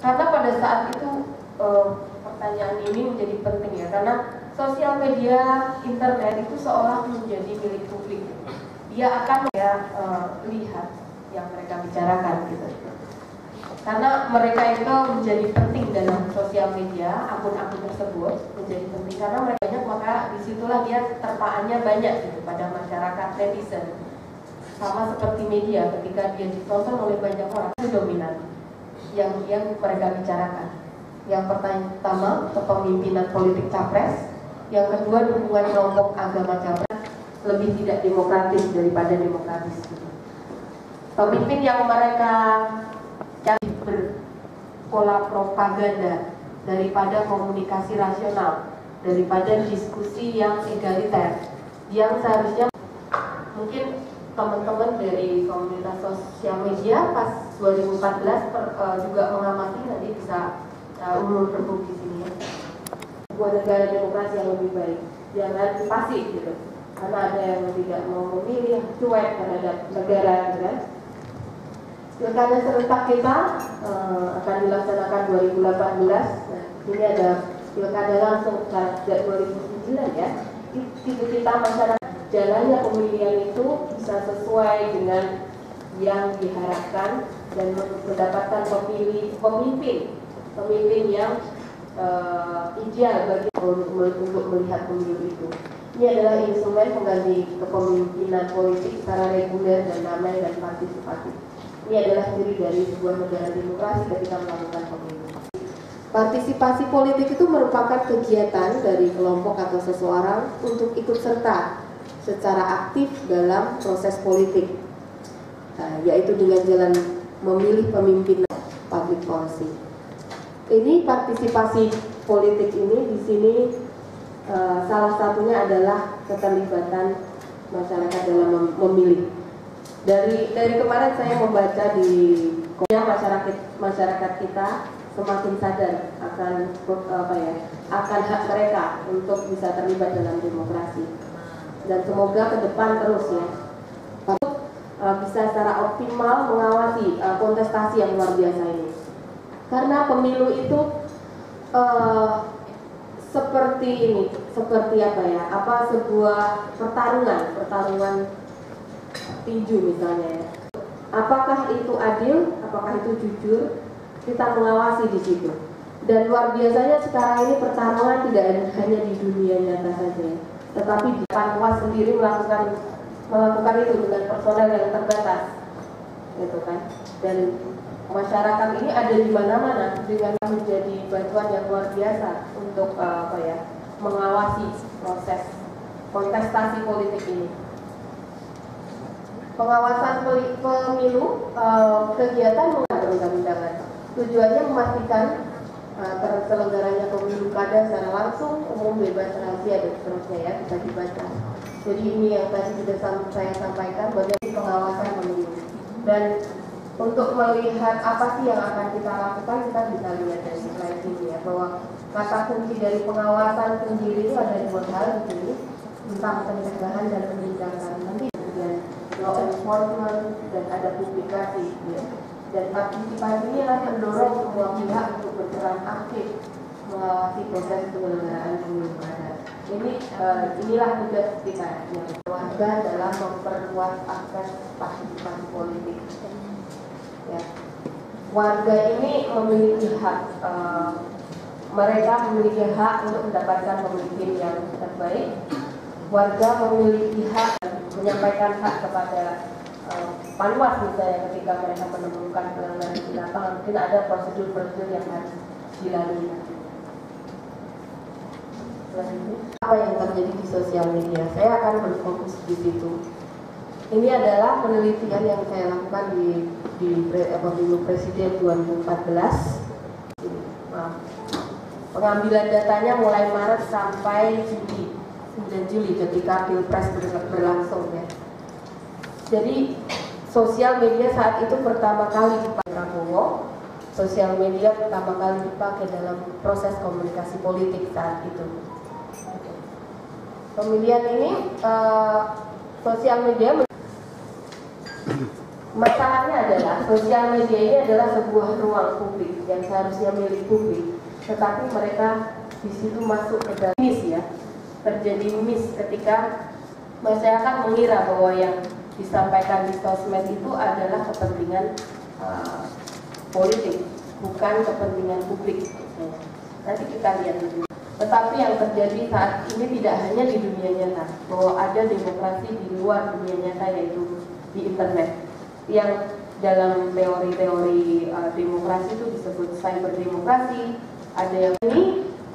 Karena pada saat itu pertanyaan ini menjadi penting ya, karena sosial media internet itu seolah menjadi milik publik. Dia akan lihat yang mereka bicarakan gitu. Karena mereka itu menjadi penting dalam sosial media, akun-akun tersebut menjadi penting karena mereka banyak, maka disitulah dia terpaannya banyak gitu pada masyarakat netizen. Sama seperti media, ketika dia ditonton oleh banyak orang, itu dominan yang mereka bicarakan. Yang pertama, kepemimpinan politik capres. Yang kedua, dukungan kelompok agama capres lebih tidak demokratis daripada demokratis gitu. Pemimpin yang mereka cari berpola propaganda daripada komunikasi rasional, daripada diskusi yang egaliter, yang seharusnya mungkin teman-teman dari komunitas sosial media pas 2014 juga mengamati, nanti bisa ulur di sini ya. Sebuah negara demokrasi yang lebih baik, jangan pasif gitu, karena ada yang tidak mau memilih, cuek terhadap negara gitu kan. Pilkada serentak kita akan dilaksanakan 2018. Nah, ini ada pilkada langsung sejak 2009 ya. Itu kita masyarakat jalannya pemilihan itu bisa sesuai dengan yang diharapkan dan mendapatkan pemimpin yang ideal bagi untuk melihat pemilu itu. Ini adalah instrumen pengganti kepemimpinan politik secara reguler dan damai dan partisipatif. Ini adalah ciri dari sebuah negara demokrasi ketika melakukan pemilu. Partisipasi politik itu merupakan kegiatan dari kelompok atau seseorang untuk ikut serta secara aktif dalam proses politik, yaitu dengan jalan memilih pemimpin public policy. Ini partisipasi politik ini di sini salah satunya adalah keterlibatan masyarakat dalam memilih. Dari kemarin saya membaca di masyarakat kita semakin sadar akan akan hak mereka untuk bisa terlibat dalam demokrasi, dan semoga ke depan terus ya bisa secara optimal mengawasi kontestasi yang luar biasa ini, karena pemilu itu seperti sebuah pertarungan tinju misalnya ya. Apakah itu adil, apakah itu jujur, kita mengawasi di situ. Dan luar biasanya sekarang ini pertarungan tidak hanya di dunia nyata saja, tetapi di Panwas sendiri melakukan itu dengan personel yang terbatas, gitu kan. Dan masyarakat ini ada di mana-mana, dengan menjadi bantuan yang luar biasa untuk mengawasi proses kontestasi politik ini. Pengawasan pemilu, kegiatan perundang-undangan, tujuannya memastikan terselenggaranya pemilu kada secara langsung, umum, bebas, rahasia, dan seterusnya ya, bisa dibaca. Jadi ini yang tadi sudah saya sampaikan, bagaimana pengawasan pemilu. Dan untuk melihat apa sih yang akan kita lakukan, kita bisa lihat dari slide ini ya, bahwa kata kunci dari pengawasan sendiri itu ada dua hal di sini, tentang pencegahan dan penindakan. Nanti kemudian law enforcement dan ada publikasi ya. Dan partisipasi ini akan mendorong semua pihak untuk berperan aktif mengawasi proses penyelenggaraan pemilu kada. Inilah tugas kita yang warga dalam memperluas akses partisipasi politik. Ya. Warga ini memiliki hak, mereka memiliki hak untuk mendapatkan pemimpin yang terbaik. Warga memiliki hak menyampaikan hak kepada Panwas misalnya ketika mereka menemukan pelanggaran di lapangan, mungkin ada prosedur-prosedur yang harus dilalui. Apa yang terjadi di sosial media? Saya akan berfokus di situ. Ini adalah penelitian yang saya lakukan di pemilu presiden 2014. Pengambilan datanya mulai Maret sampai Juli, 9 Juli ketika Pilpres berlangsung ya. Jadi sosial media saat itu pertama kali dipakai Prabowo, sosial media pertama kali dipakai dalam proses komunikasi politik saat itu. Pemilihan ini sosial media masalahnya adalah sosial media ini adalah sebuah ruang publik yang seharusnya milik publik, tetapi mereka di situ masuk ke dalam terjadi miss ketika masyarakat mengira bahwa yang disampaikan di sosmed itu adalah kepentingan politik, bukan kepentingan publik. Nanti kita lihat dulu. Tetapi yang terjadi saat ini tidak hanya di dunia nyata, bahwa ada demokrasi di luar dunia nyata, yaitu di internet, yang dalam teori-teori demokrasi itu disebut cyber demokrasi. Ada yang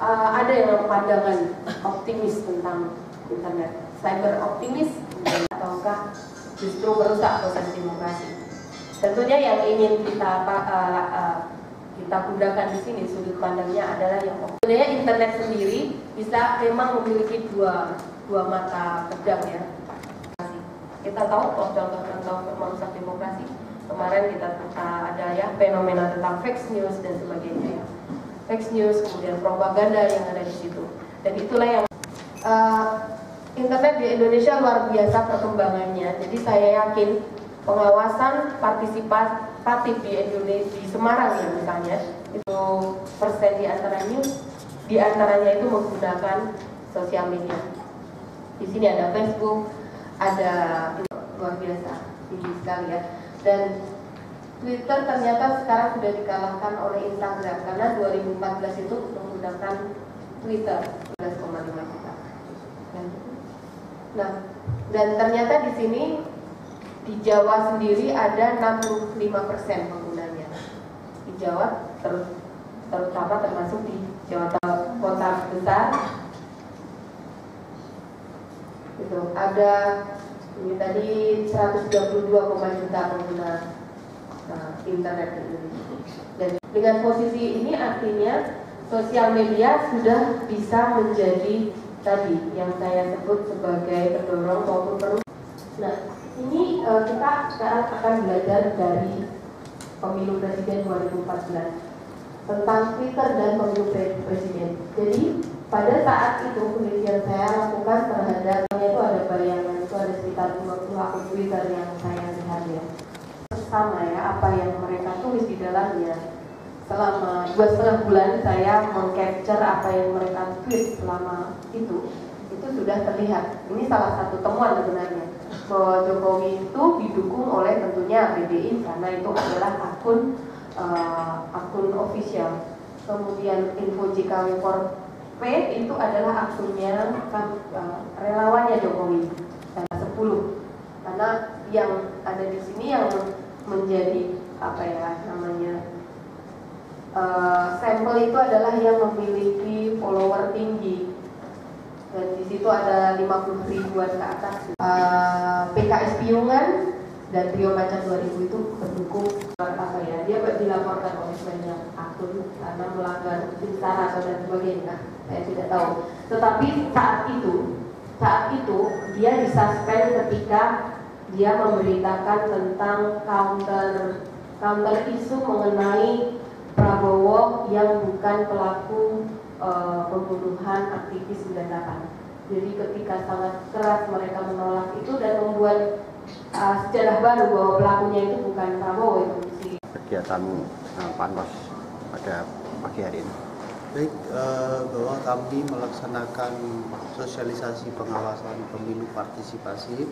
ada yang pandangan optimis tentang internet, cyber optimis, ataukah justru merusak proses demokrasi. Tentunya yang ingin kita gunakan di sini sudut pandangnya adalah yang sebenarnya internet sendiri bisa memang memiliki dua mata pedang ya. Kita tahu contoh-contoh merusak demokrasi. Kemarin kita ada ya fenomena tentang fake news dan sebagainya ya. Fake news, kemudian propaganda yang ada di situ. Dan itulah yang internet di Indonesia luar biasa perkembangannya. Jadi saya yakin pengawasan partisipatif di Indonesia, di Semarang ya misalnya, itu persen di antaranya itu menggunakan sosial media. Di sini ada Facebook, ada luar biasa, tinggi sekali ya. Dan Twitter ternyata sekarang sudah dikalahkan oleh Instagram karena 2014 itu menggunakan Twitter 11,5 juta. Nah, dan ternyata di sini di Jawa sendiri ada 65% penggunanya. Di Jawa terutama termasuk di Jawa kota besar. Itu ada ini tadi 132,5 juta pengguna internet di Indonesia. Dan dengan posisi ini artinya sosial media sudah bisa menjadi tadi yang saya sebut sebagai pendorong maupun perusahaan. Nah, ini kita sekarang akan belajar dari pemilu presiden 2014 tentang Twitter dan pemilu presiden. Jadi pada saat itu penelitian saya lakukan terhadapnya itu ada bayangan itu ada sekitar 20 akun Twitter yang saya lihat ya. Sama ya apa yang mereka tulis di dalamnya. Selama 2,5 bulan saya meng-capture apa yang mereka tweet selama itu sudah terlihat. Ini salah satu temuan sebenarnya bahwa Jokowi itu didukung oleh tentunya PDI karena itu adalah akun official. Kemudian info JKW P itu adalah akunnya relawannya Jokowi 10. Karena yang ada di sini yang menjadi apa ya namanya sampel itu adalah yang memiliki follower tinggi. Dan di situ ada 50 ribuan ke atas. PKS Piungan dan Trio Macan 2000 itu pendukung apa ya? Dia dilaporkan oleh banyak akun karena melanggar sara atau dan sebagainya. Saya tidak tahu. Tetapi saat itu dia disuspend ketika dia memberitakan tentang counter isu mengenai Prabowo yang bukan pelaku pembunuhan aktivis 98. Jadi ketika sangat keras mereka menolak itu dan membuat sejarah baru bahwa pelakunya itu bukan Prabowo itu si kegiatanmu Panos pada pagi hari ini. Baik, bahwa kami melaksanakan sosialisasi pengawasan pemilu partisipasi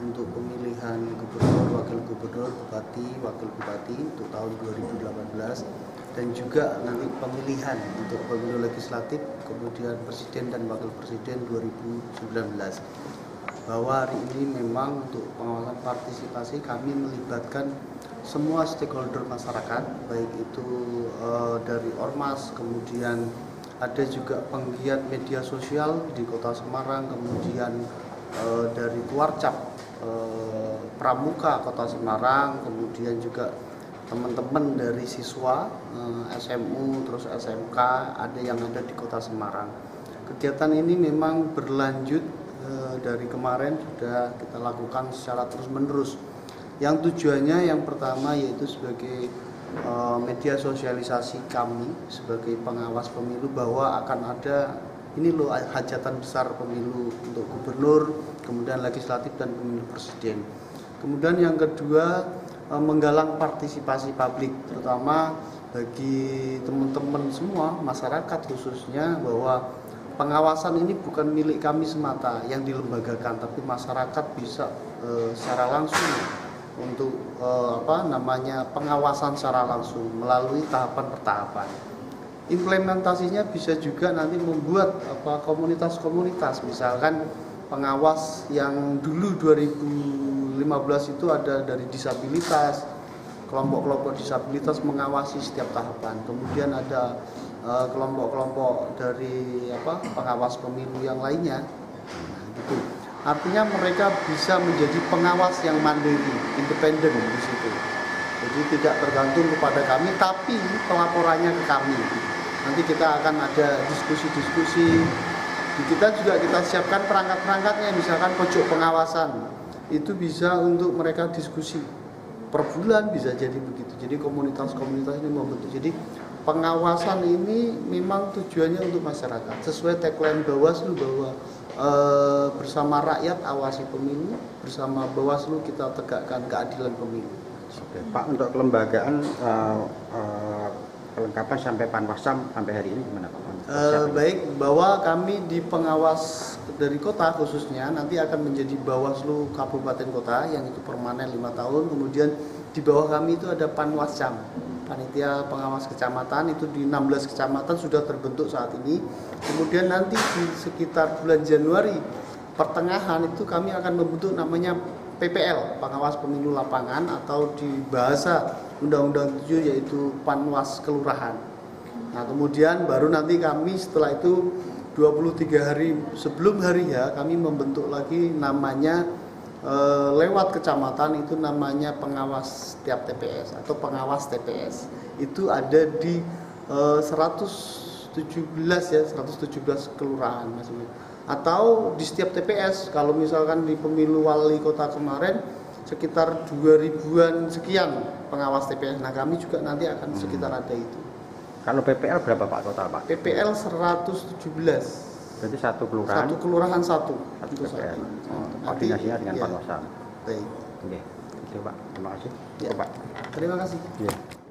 untuk pemilihan gubernur, wakil gubernur, bupati, wakil bupati untuk tahun 2018 dan juga nanti pemilihan untuk pemilu legislatif, kemudian presiden dan wakil presiden 2019. Bahwa hari ini memang untuk pengawasan partisipasi kami melibatkan semua stakeholder masyarakat, baik itu dari Ormas, kemudian ada juga penggiat media sosial di Kota Semarang, kemudian dari Keluarcap Pramuka Kota Semarang, kemudian juga teman-teman dari siswa SMU terus SMK ada yang ada di Kota Semarang. Kegiatan ini memang berlanjut dari kemarin sudah kita lakukan secara terus-menerus. Yang tujuannya yang pertama yaitu sebagai media sosialisasi kami sebagai pengawas pemilu bahwa akan ada ini loh hajatan besar pemilu untuk gubernur, kemudian legislatif dan pemilu presiden. Kemudian yang kedua menggalang partisipasi publik, terutama bagi teman-teman semua masyarakat khususnya, bahwa pengawasan ini bukan milik kami semata yang dilembagakan, tapi masyarakat bisa secara langsung untuk pengawasan secara langsung melalui tahapan per tahapan. Implementasinya bisa juga nanti membuat komunitas-komunitas, misalkan pengawas yang dulu 2015 itu ada dari disabilitas, kelompok-kelompok disabilitas mengawasi setiap tahapan. Kemudian ada kelompok-kelompok dari pengawas pemilu yang lainnya. Nah, gitu. Artinya mereka bisa menjadi pengawas yang mandiri, independen di situ. Jadi tidak tergantung kepada kami, tapi pelaporannya ke kami. Nanti kita akan ada diskusi-diskusi. Di kita juga kita siapkan perangkat-perangkatnya, misalkan pojok pengawasan. Itu bisa untuk mereka diskusi. Per bulan bisa jadi begitu. Jadi komunitas-komunitas ini membentuk. Jadi pengawasan ini memang tujuannya untuk masyarakat. Sesuai tagline Bawaslu bahwa bersama rakyat awasi pemilu, bersama Bawaslu kita tegakkan keadilan pemilu. Oke, Pak, untuk kelembagaan kelengkapan sampai Panwascam sampai hari ini gimana Pak? Baik, bahwa kami di pengawas dari kota khususnya nanti akan menjadi Bawaslu Kabupaten Kota yang itu permanen 5 tahun. Kemudian di bawah kami itu ada Panwascam, panitia pengawas kecamatan, itu di 16 kecamatan sudah terbentuk saat ini. Kemudian nanti di sekitar bulan Januari pertengahan itu kami akan membentuk namanya PPL, pengawas pemilu lapangan, atau di bahasa Undang-Undang 7 yaitu Panwas Kelurahan. Nah, kemudian baru nanti kami setelah itu 23 hari sebelum hari H kami membentuk lagi namanya lewat kecamatan, itu namanya pengawas tiap TPS atau pengawas TPS. Itu ada di 117 kelurahan maksudnya. Atau di setiap TPS, kalau misalkan di pemilu wali kota kemarin sekitar 2000-an sekian pengawas TPS. Nah, kami juga nanti akan sekitar ada itu. Kalau PPL berapa Pak total Pak? PPL 117. Berarti satu kelurahan? Satu kelurahan satu. PPL. Koordinasinya dengan Panwascam. Baik. Oke, itu Pak. Terima kasih. Ya. Pak. Terima kasih. Ya.